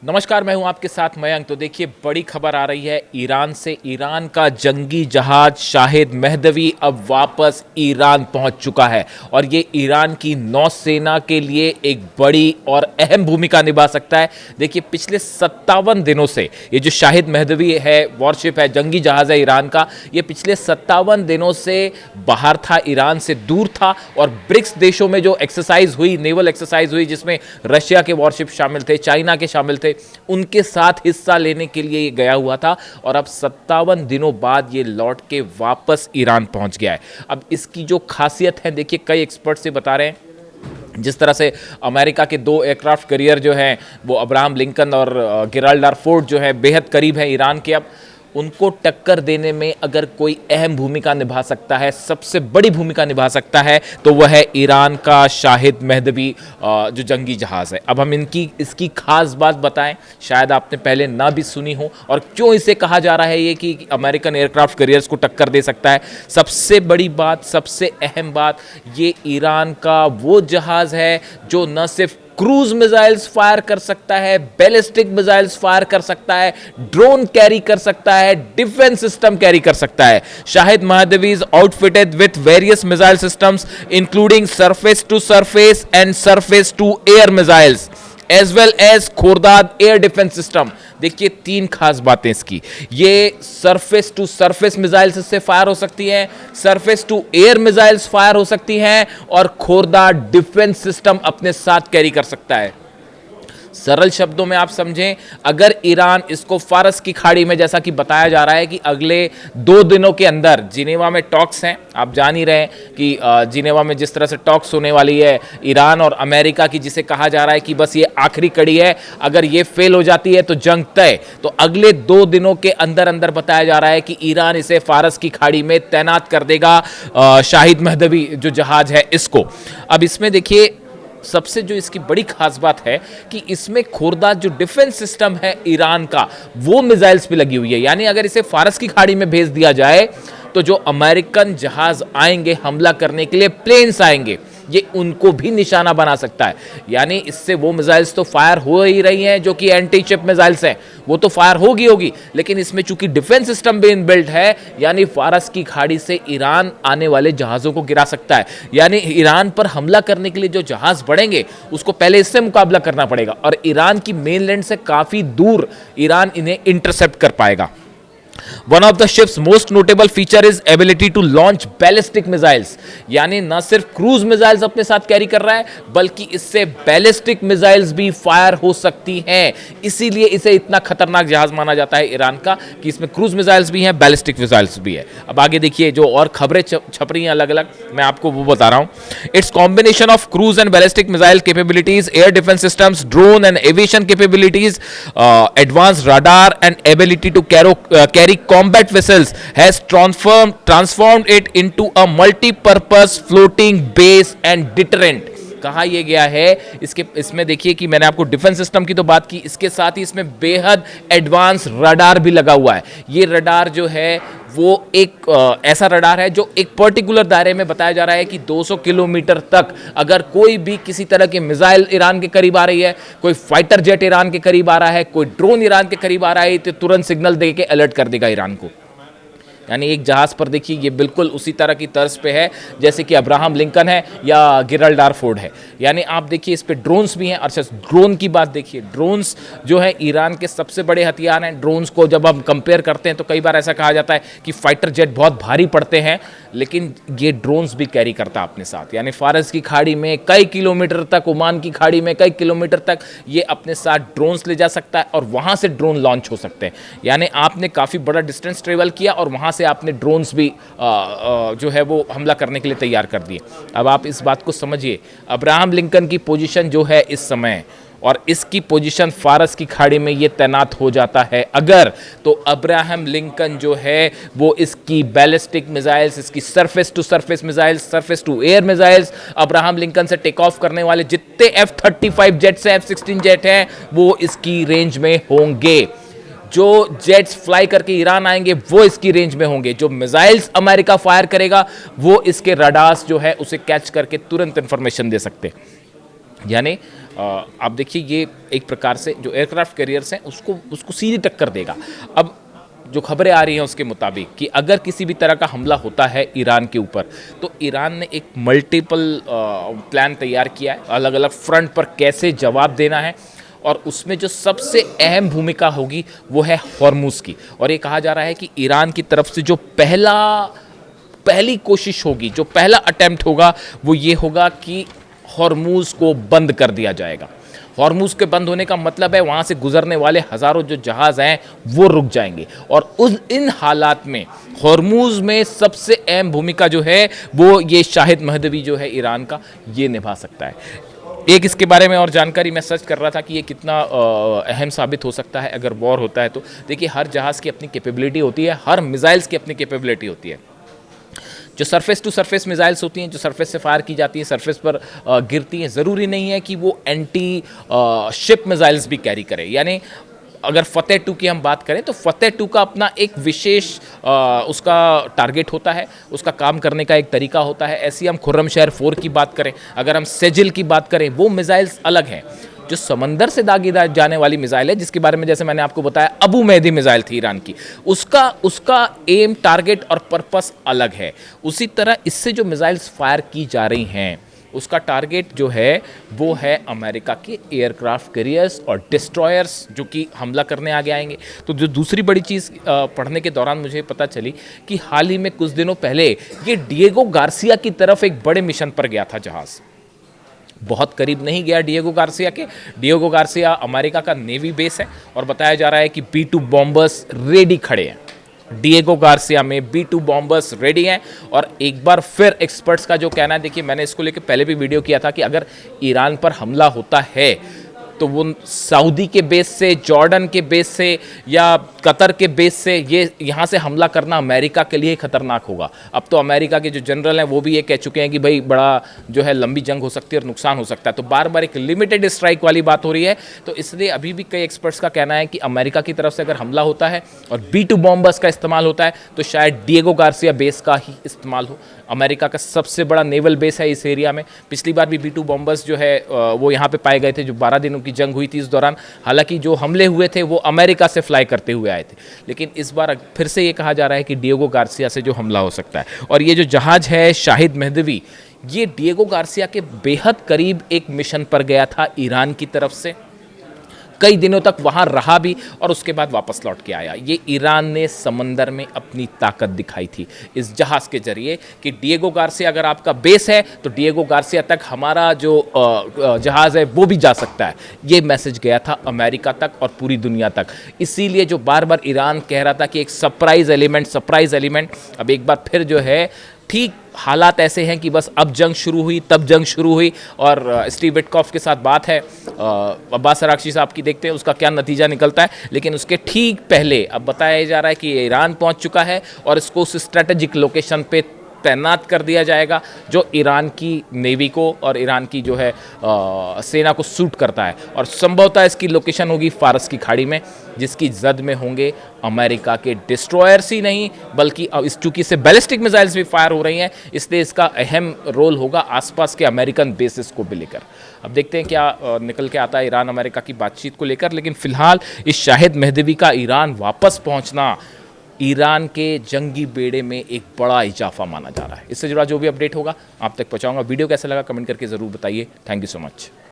नमस्कार, मैं हूं आपके साथ मयंक। तो देखिए, बड़ी खबर आ रही है ईरान से। ईरान का जंगी जहाज शाहिद महदवी अब वापस ईरान पहुंच चुका है और ये ईरान की नौसेना के लिए एक बड़ी और अहम भूमिका निभा सकता है। देखिए, पिछले 57 दिनों से ये जो शाहिद महदवी है, वॉरशिप है, जंगी जहाज है ईरान का, ये पिछले 57 दिनों से बाहर था, ईरान से दूर था। और ब्रिक्स देशों में जो एक्सरसाइज हुई, नेवल एक्सरसाइज हुई, जिसमें रशिया के वॉरशिप शामिल थे, चाइना के शामिल थे, उनके साथ हिस्सा लेने के लिए ये गया हुआ था। और अब 57 दिनों बाद ये लौट के वापस ईरान पहुंच गया है। अब इसकी जो खासियत है, देखिए, कई एक्सपर्ट से बता रहे हैं, जिस तरह से अमेरिका के 2 एयरक्राफ्ट कैरियर जो हैं वो अब्राहम लिंकन और गेराल्ड आर फोर्ड जो है बेहद करीब है ईरान के। अब उनको टक्कर देने में अगर कोई अहम भूमिका निभा सकता है, सबसे बड़ी भूमिका निभा सकता है, तो वह है ईरान का शाहिद महदवी जो जंगी जहाज़ है। अब हम इसकी खास बात बताएं, शायद आपने पहले ना भी सुनी हो, और क्यों इसे कहा जा रहा है ये कि अमेरिकन एयरक्राफ्ट कैरियर्स को टक्कर दे सकता है। सबसे बड़ी बात, सबसे अहम बात, ये ईरान का वो जहाज़ है जो न सिर्फ क्रूज मिसाइल्स फायर कर सकता है, बैलिस्टिक मिसाइल्स फायर कर सकता है, ड्रोन कैरी कर सकता है, डिफेंस सिस्टम कैरी कर सकता है। Shahid Mahdavi is outfitted with various missile systems including surface to surface and surface to air missiles as well as Khordad air defence system. देखिए, 3 खास बातें इसकी। ये सरफेस टू सरफेस मिसाइल्स इससे fire हो सकती हैं, surface to air missiles fire हो सकती हैं, और खोरदाद डिफेंस सिस्टम अपने साथ कैरी कर सकता है। सरल शब्दों में आप समझें, अगर ईरान इसको फारस की खाड़ी में, जैसा कि बताया जा रहा है कि अगले 2 दिनों के अंदर, जिनेवा में टॉक्स हैं, आप जान ही रहे हैं कि जिनेवा में जिस तरह से टॉक्स होने वाली है ईरान और अमेरिका की, जिसे कहा जा रहा है कि बस ये आखिरी कड़ी है, अगर ये फेल हो जाती है तो जंग तय। तो अगले 2 दिनों के अंदर अंदर बताया जा रहा है कि ईरान इसे फारस की खाड़ी में तैनात कर देगा, शाहिद महदवी जो जहाज है इसको। अब इसमें देखिए, सबसे जो इसकी बड़ी खास बात है कि इसमें खोरदाद जो डिफेंस सिस्टम है ईरान का, वो मिसाइल्स पे लगी हुई है। यानी अगर इसे फारस की खाड़ी में भेज दिया जाए तो जो अमेरिकन जहाज आएंगे हमला करने के लिए, प्लेन्स आएंगे, ये उनको भी निशाना बना सकता है। यानी इससे वो मिसाइल्स तो फायर हो ही रही हैं जो कि एंटी चिप मिसाइल्स हैं, वो तो फायर होगी, लेकिन इसमें चूंकि डिफेंस सिस्टम भी इनबिल्ट है, यानी फारस की खाड़ी से ईरान आने वाले जहाज़ों को गिरा सकता है। यानी ईरान पर हमला करने के लिए जो जहाज़ बढ़ेंगे उसको पहले इससे मुकाबला करना पड़ेगा, और ईरान की मेनलैंड से काफ़ी दूर ईरान इन्हें इंटरसेप्ट कर पाएगा। One of the ship's most notable feature is ability to launch ballistic missiles। यानी न सिर्फ क्रूज मिसाइल्स अपने साथ कैरी कर रहा है, बल्कि इससे बैलिस्टिक मिसाइल्स भी फायर हो सकती हैं। इसीलिए इसे इतना खतरनाक जहाज माना जाता है ईरान का कि इसमें क्रूज मिसाइल्स भी हैं, बैलिस्टिक मिसाइल्स भी है। अब आगे देखिए, जो और खबरें छप रही हैं अलग अलग, मैं आपको वो बता रहा हूं। It's combination of cruise and ballistic missile capabilities, air defence systems, drone and aviation capabilities, advance radar and ability to carry combat vessels has transformed it into a multi-purpose floating base and deterrent। कहा यह गया है, इसमें देखिए कि मैंने आपको defence system की तो बात की, इसके साथ ही इसमें बेहद एडवांस रडार भी लगा हुआ है। ये रडार जो है वो एक ऐसा रडार है जो एक पर्टिकुलर दायरे में, बताया जा रहा है कि 200 किलोमीटर तक अगर कोई भी किसी तरह की मिसाइल ईरान के करीब आ रही है, कोई फाइटर जेट ईरान के करीब आ रहा है, कोई ड्रोन ईरान के करीब आ रहा है, तो तुरंत सिग्नल दे के अलर्ट कर देगा ईरान को। यानी एक जहाज़ पर देखिए, ये बिल्कुल उसी तरह की तर्ज पे है जैसे कि अब्राहम लिंकन है या गेराल्ड आर फोर्ड है। यानी आप देखिए, इस पे ड्रोन्स भी हैं। अच्छा, ड्रोन की बात देखिए, ड्रोन्स जो है ईरान के सबसे बड़े हथियार हैं। ड्रोन्स को जब हम कंपेयर करते हैं तो कई बार ऐसा कहा जाता है कि फाइटर जेट बहुत भारी पड़ते हैं, लेकिन ये ड्रोन्स भी कैरी करता है अपने साथ। यानी फारस की खाड़ी में कई किलोमीटर तक, ओमान की खाड़ी में कई किलोमीटर तक ये अपने साथ ड्रोन्स ले जा सकता है, और वहाँ से ड्रोन लॉन्च हो सकते हैं। यानी आपने काफ़ी बड़ा डिस्टेंस ट्रेवल किया और वहाँ से आपने ड्रोन्स भी जो है वो हमला करने के लिए तैयार कर दिए। अब आप इस बात को समझिए, अब्राहम लिंकन की पोजीशन जो है इस समय, और इसकी पोजीशन फारस की खाड़ी में ये तैनात हो जाता है अगर, तो अब्राहम लिंकन जो है वो इसकी बैलिस्टिक मिसाइल्स, इसकी surface to surface missiles, surface to air missiles, Abraham Lincoln से टेक ऑफ करने वाले जितने F-35 जेट्स हैं, F-16 जेट हैं, वो इसकी रेंज में होंगे। जो जेट्स फ्लाई करके ईरान आएंगे वो इसकी रेंज में होंगे। जो मिसाइल्स अमेरिका फायर करेगा वो इसके रडार्स जो है उसे कैच करके तुरंत इंफॉर्मेशन दे सकते। यानी आप देखिए ये एक प्रकार से जो एयरक्राफ्ट कैरियर्स हैं उसको उसको सीधी टक्कर देगा। अब जो खबरें आ रही हैं उसके मुताबिक कि अगर किसी भी तरह का हमला होता है ईरान के ऊपर, तो ईरान ने एक मल्टीपल प्लान तैयार किया है, अलग अलग फ्रंट पर कैसे जवाब देना है, और उसमें जो सबसे अहम भूमिका होगी वो है हॉर्मुज़ की। और ये कहा जा रहा है कि ईरान की तरफ से जो पहली कोशिश होगी, जो पहला अटेम्प्ट होगा, वो ये होगा कि हॉर्मुज़ को बंद कर दिया जाएगा। हॉर्मुज़ के बंद होने का मतलब है वहाँ से गुजरने वाले हज़ारों जो जहाज़ हैं वो रुक जाएंगे, और इन हालात में हॉर्मुज़ में सबसे अहम भूमिका जो है वो ये शाहिद महदवी जो है ईरान का, ये निभा सकता है। एक इसके बारे में और जानकारी मैं सर्च कर रहा था कि ये कितना अहम साबित हो सकता है अगर वॉर होता है तो। देखिए, हर जहाज़ की अपनी कैपेबिलिटी होती है, हर मिसाइल्स की अपनी कैपेबिलिटी होती है। जो सरफेस टू सरफेस मिसाइल्स होती हैं, जो सरफेस से फायर की जाती हैं, सरफेस पर गिरती हैं, ज़रूरी नहीं है कि वो एंटी शिप मिसाइल्स भी कैरी करें। यानी अगर फतेह 2 की हम बात करें तो फतेह 2 का अपना एक विशेष उसका टारगेट होता है, उसका काम करने का एक तरीका होता है। ऐसी हम खुर्रमशहर 4 की बात करें, अगर हम सेजिल की बात करें, वो मिसाइल्स अलग हैं। जो समंदर से दागी जाने वाली मिसाइल है, जिसके बारे में जैसे मैंने आपको बताया अबू मेहदी मिसाइल थी ईरान की, उसका एम, टारगेट और पर्पस अलग है। उसी तरह इससे जो मिसाइल्स फायर की जा रही हैं उसका टारगेट जो है वो है अमेरिका के एयरक्राफ्ट कैरियर्स और डिस्ट्रॉयर्स, जो कि हमला करने आगे आएंगे। तो जो दूसरी बड़ी चीज़ पढ़ने के दौरान मुझे पता चली कि हाल ही में कुछ दिनों पहले ये डिएगो गार्सिया की तरफ एक बड़े मिशन पर गया था जहाज़। बहुत करीब नहीं गया डिएगो गार्सिया के। डिएगो गार्सिया अमेरिका का नेवी बेस है और बताया जा रहा है कि B-2 बॉम्बर्स रेडी खड़े हैं। डिएगो गार्सिया में B-2 बॉम्बर्स रेडी हैं। और एक बार फिर एक्सपर्ट्स का जो कहना है, देखिए मैंने इसको लेकर पहले भी वीडियो किया था कि अगर ईरान पर हमला होता है तो वो सऊदी के बेस से, जॉर्डन के बेस से या कतर के बेस से ये यहाँ से हमला करना अमेरिका के लिए खतरनाक होगा। अब तो अमेरिका के जो जनरल हैं वो भी ये कह चुके हैं कि भाई बड़ा जो है लंबी जंग हो सकती है और नुकसान हो सकता है। तो बार बार एक लिमिटेड स्ट्राइक वाली बात हो रही है। तो इसलिए अभी भी कई एक्सपर्ट्स का कहना है कि अमेरिका की तरफ से अगर हमला होता है और B-2 बॉम्बर्स का इस्तेमाल होता है तो शायद डिएगो गार्सिया बेस का ही इस्तेमाल हो। अमेरिका का सबसे बड़ा नेवल बेस है इस एरिया में। पिछली बार भी B-2 बॉम्बर्स जो है वो यहाँ पे पाए गए थे, जो 12 दिनों की जंग हुई थी इस दौरान। हालांकि जो हमले हुए थे वो अमेरिका से फ्लाई करते हुए आए थे, लेकिन इस बार फिर से ये कहा जा रहा है कि डिएगो गार्सिया से जो हमला हो सकता है। और ये जो जहाज है शाहिद महदवी, ये डिएगो गार्सिया के बेहद करीब एक मिशन पर गया था ईरान की तरफ से, कई दिनों तक वहाँ रहा भी और उसके बाद वापस लौट के आया। ये ईरान ने समंदर में अपनी ताकत दिखाई थी इस जहाज़ के जरिए कि डिएगो गार्सिया अगर आपका बेस है तो डिएगो गार्सिया तक हमारा जो जहाज़ है वो भी जा सकता है। ये मैसेज गया था अमेरिका तक और पूरी दुनिया तक। इसीलिए जो बार बार ईरान कह रहा था कि एक सरप्राइज़ एलिमेंट, अब एक बार फिर जो है ठीक हालात ऐसे हैं कि बस अब जंग शुरू हुई, तब जंग शुरू हुई। और स्टीव विटकॉफ के साथ बात है अब्बास अरागची साहब की, देखते हैं उसका क्या नतीजा निकलता है। लेकिन उसके ठीक पहले अब बताया जा रहा है कि ईरान पहुंच चुका है और इसको उस स्ट्रेटेजिक लोकेशन पे तैनात कर दिया जाएगा जो ईरान की नेवी को और ईरान की जो है सेना को सूट करता है। और संभवतः इसकी लोकेशन होगी फारस की खाड़ी में, जिसकी जद में होंगे अमेरिका के डिस्ट्रॉयर्स ही नहीं बल्कि इस चूंकि से बैलिस्टिक मिसाइल्स भी फायर हो रही हैं, इसलिए इसका अहम रोल होगा आसपास के अमेरिकन बेसिस को भी लेकर। अब देखते हैं क्या निकल के आता है ईरान अमेरिका की बातचीत को लेकर। लेकिन फिलहाल इस शाहिद महदवी का ईरान वापस पहुंचना ईरान के जंगी बेड़े में एक बड़ा इजाफा माना जा रहा है। इससे जुड़ा जो भी अपडेट होगा आप तक पहुंचाऊंगा। वीडियो कैसा लगा कमेंट करके ज़रूर बताइए। Thank you so much.